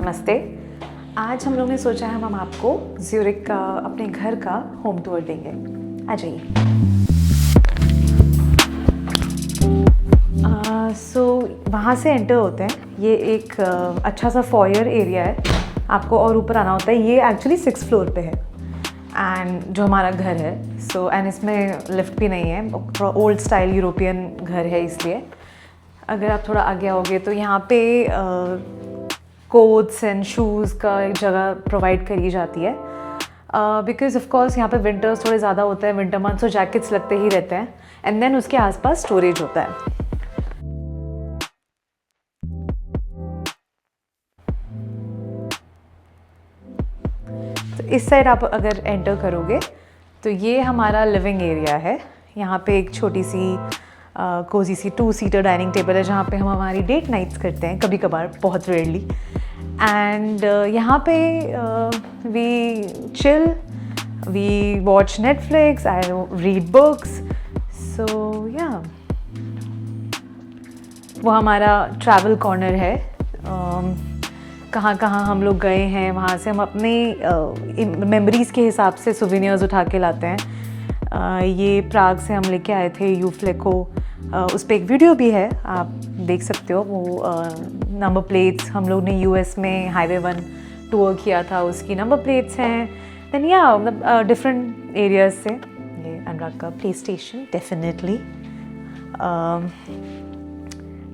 नमस्ते। आज हम लोग ने सोचा है हम आपको ज्यूरिख का अपने घर का होम टूर देंगे। आ जाइए। सो वहाँ से एंटर होते हैं। ये एक अच्छा सा फॉयर एरिया है, आपको और ऊपर आना होता है। ये एक्चुअली 6th फ्लोर पे है एंड जो हमारा घर है। एंड इसमें लिफ्ट भी नहीं है, थोड़ा ओल्ड स्टाइल यूरोपियन घर है। इसलिए अगर आप थोड़ा आगे आओगे तो यहाँ पे कोट्स एंड शूज़ का एक जगह प्रोवाइड करी जाती है, बिकॉज ऑफ कोर्स यहाँ पे विंटर्स थोड़े ज़्यादा होते हैं, विंटर मंथ्स, तो जैकेट्स लगते ही रहते हैं। एंड देन उसके आसपास स्टोरेज होता है। तो इस साइड आप अगर एंटर करोगे तो ये हमारा लिविंग एरिया है। यहाँ पे एक छोटी सी कोजी सी 2-सीटर डाइनिंग टेबल है, जहाँ पे हम हमारी डेट नाइट्स करते हैं, कभी कभार, बहुत रेयरली। एंड यहाँ पे we chill, we watch Netflix, I read books. So yeah वो हमारा ट्रैवल कॉर्नर है। कहाँ कहाँ हम लोग गए हैं, वहाँ से हम अपने मेमोरीज़ के हिसाब से सोवेनियर्स उठा के लाते हैं। ये प्राग से हम लेके आए थे यूफ्लेको। उस पर एक वीडियो भी है, आप देख सकते हो। वो नंबर प्लेट्स हम लोग ने यूएस में हाईवे 1 टूर किया था, उसकी नंबर प्लेट्स हैं। देन या मतलब डिफरेंट एरियाज से। ये अनुराग का प्ले स्टेशन डेफिनेटली।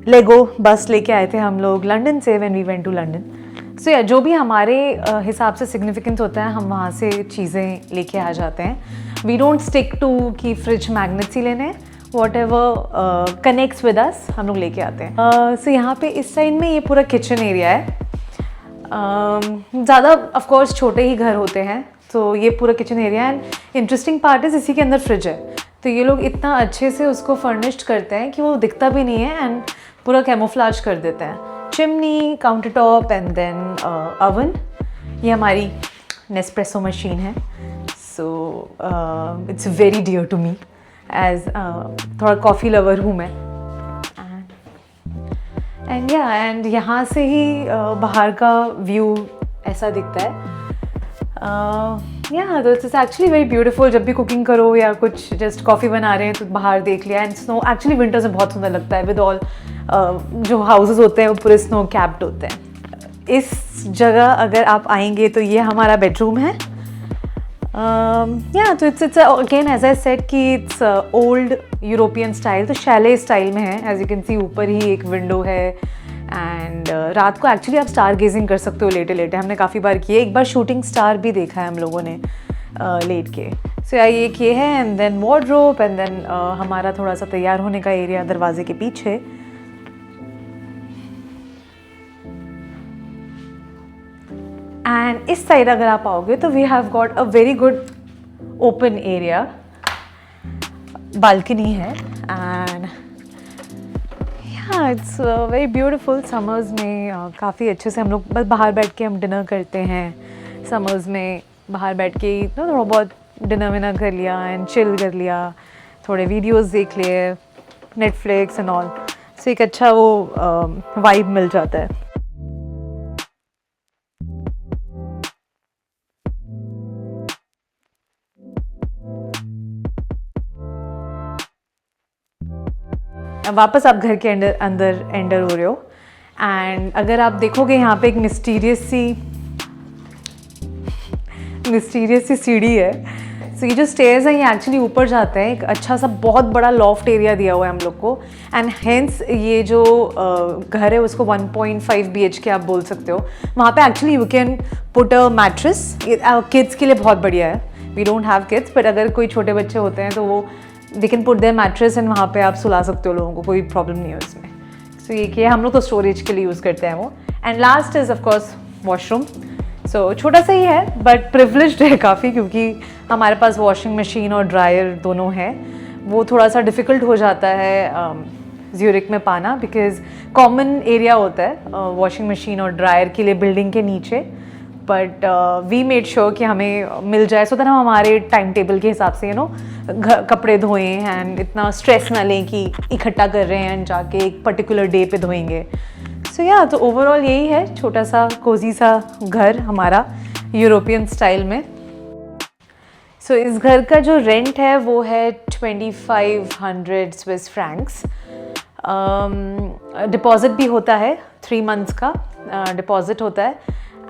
लेगो बस लेके आए थे हम लोग लंदन से, when we went to London. So yeah जो भी हमारे हिसाब से सिग्निफिकेंट होता है, हम वहाँ से चीज़ें लेके आ जाते हैं। वी डोंट स्टिक टू कि फ्रिज मैग्नेट्स ही लेने हैं, what ever connects with us हम लोग लेके आते हैं। सो यहाँ पे इस साइड में ये पूरा किचन एरिया है। ज़्यादा ऑफकोर्स छोटे ही घर होते हैं, तो ये पूरा किचन एरिया है। एंड इंटरेस्टिंग पार्ट इज़ इसी के अंदर फ्रिज है, तो ये लोग इतना अच्छे से उसको फर्निश्ड करते हैं कि वो दिखता भी नहीं है एंड पूरा कैमोफ्लाज कर देते हैं। Chimney, counter top and then oven. ये हमारी नेस्प्रेसो मशीन है। So it's very dear to me as थोड़ा कॉफ़ी लवर हूँ मैं। एंड यहाँ से ही बाहर का व्यू ऐसा दिखता है। तो इट्स एक्चुअली वेरी ब्यूटीफुल। जब भी कुकिंग करो या कुछ जस्ट कॉफ़ी बना रहे हैं तो बाहर देख लिया। एंड स्नो एक्चुअली विंटर्स में बहुत सुंदर लगता है, विद ऑल जो हाउसेस होते हैं वो पूरे स्नो कैप्ड होते हैं। इस जगह अगर आप आएंगे तो ये हमारा बेडरूम है। तो it's again as I said कि इट्स ओल्ड यूरोपियन स्टाइल, तो शैले स्टाइल में है। एज यू कैन सी ऊपर ही एक विंडो है। एंड रात को एक्चुअली आप स्टार गेजिंग कर सकते हो लेटे लेटे। हमने काफ़ी बार किए, एक बार शूटिंग स्टार भी देखा है हम लोगों ने लेट के। सो एक ये है। And then wardrobe and then हमारा थोड़ा सा तैयार होने का एरिया दरवाजे के पीछे। एंड इस साइड अगर आप आओगे तो we have got a very good open area, balcony है। And it's very beautiful. Summers में काफ़ी अच्छे से हम लोग बस बाहर बैठ के हम डिनर करते हैं। समर्स में बाहर बैठ के थोड़ा बहुत डिनर विनर कर लिया एंड चिल कर लिया, थोड़े वीडियोस देख लिए, नेटफ्लिक्स एंड ऑल। सो एक अच्छा वो वाइब मिल जाता है। वापस आप घर के अंदर एंटर हो रहे हो। एंड अगर आप देखोगे यहाँ पे एक मिस्टीरियस सी सीढ़ी है। सो ये जो स्टेयर्स हैं ये एक्चुअली ऊपर जाते हैं। एक अच्छा सा बहुत बड़ा लॉफ्ट एरिया दिया हुआ है हम लोग को। एंड हेंस ये जो घर है उसको 1.5 BHK आप बोल सकते हो। वहाँ पे actually you can put a mattress. Kids के लिए बहुत बढ़िया है। We don't have kids, but अगर कोई छोटे बच्चे होते हैं तो वो they can put their mattress and वहाँ पे आप सुला सकते हो लोगों को, कोई प्रॉब्लम नहीं है उसमें। सो ये कि हम लोग तो स्टोरेज के लिए यूज़ करते हैं वो। And last is of course washroom. So छोटा सा ही है बट प्रिविलेज्ड है काफ़ी, क्योंकि हमारे पास वॉशिंग मशीन और ड्रायर दोनों है। वो थोड़ा सा डिफ़िकल्ट हो जाता है ज्यूरिख में पाना, बिकॉज कॉमन एरिया होता है वॉशिंग मशीन और ड्रायर के लिए बिल्डिंग के नीचे। बट वी मेड श्योर कि हमें मिल जाए, सो दैट हम हमारे टाइम टेबल के हिसाब से कपड़े धोएं एंड इतना स्ट्रेस ना लें कि इकट्ठा कर रहे हैं एंड जाके एक पर्टिकुलर डे पे धोएंगे। सो या तो ओवरऑल यही है, छोटा सा कोजी सा घर हमारा यूरोपियन स्टाइल में। सो इस घर का जो रेंट है वो है 2500 स्विस फ्रैंक्स। डिपॉज़िट भी होता है, 3 मंथ्स का डिपॉज़िट होता है,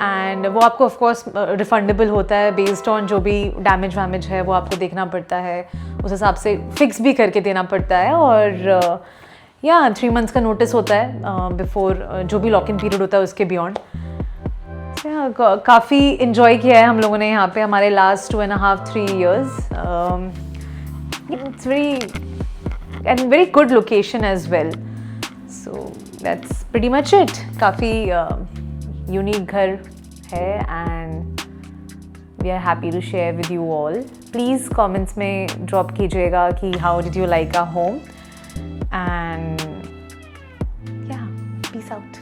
एंड वो आपको ऑफ कोर्स रिफंडेबल होता है बेस्ड ऑन जो भी डैमेज वैमेज है वो आपको देखना पड़ता है, उस हिसाब से फिक्स भी करके देना पड़ता है। और या 3 मंथ्स का नोटिस होता है बिफोर जो भी लॉक इन पीरियड होता है उसके बियॉन्ड। काफ़ी इन्जॉय किया है हम लोगों ने यहाँ पे हमारे last 2.5-3 years। It's very good location as well. So that's pretty much it. काफ़ी यूनिक घर है and we are happy to share with you all. Please comments में ड्रॉप कीजिएगा कि how did you like our home, and yeah peace out.